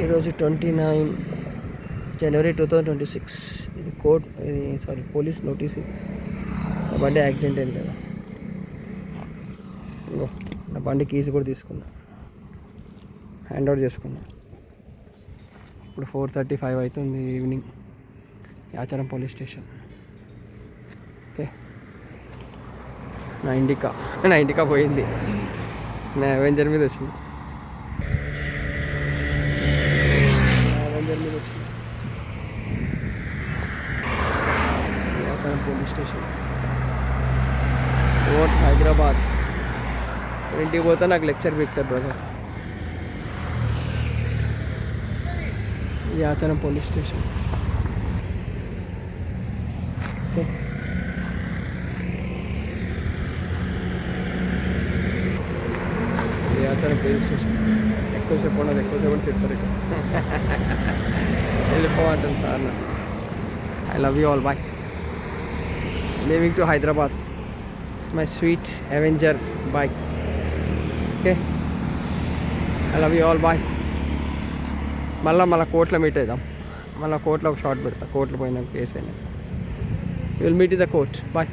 ఈరోజు 29 జనవరి 2026. ఇది police notice. ఇది నా బండి యాక్సిడెంట్ అయింది కదా. ఇంకో నా బండి కీస్ కూడా తీసుకున్నా, హ్యాండ్ ఓవర్ చేసుకున్నా. ఇప్పుడు 4:35 అవుతుంది evening, Yacharam police station. Okay, నా ఇండికా పోయింది. నా అవెంజర్ మీద వచ్చింది. Yacharam police station towards Hyderabad. ఇంటికి పోతే నాకు లెక్చర్ పెడతారు brother. Yacharam police station. Yacharam police station. ఎక్కువసేపు ఉండదు, ఎక్కువసేపు చెప్తారు ఇక్కడ. వెళ్ళిపోవటం సార్ నా. I love you all, bye. Leaving to Hyderabad, my sweet Avenger bike. Okay, I love you all, bye. మళ్ళీ కోర్టులో మీట్ అవుదాం. మళ్ళీ కోర్టులో ఒక షార్ట్ పెడతా. కోర్టులో పోయినాక కేసు అయినా will meet in the court. Bye.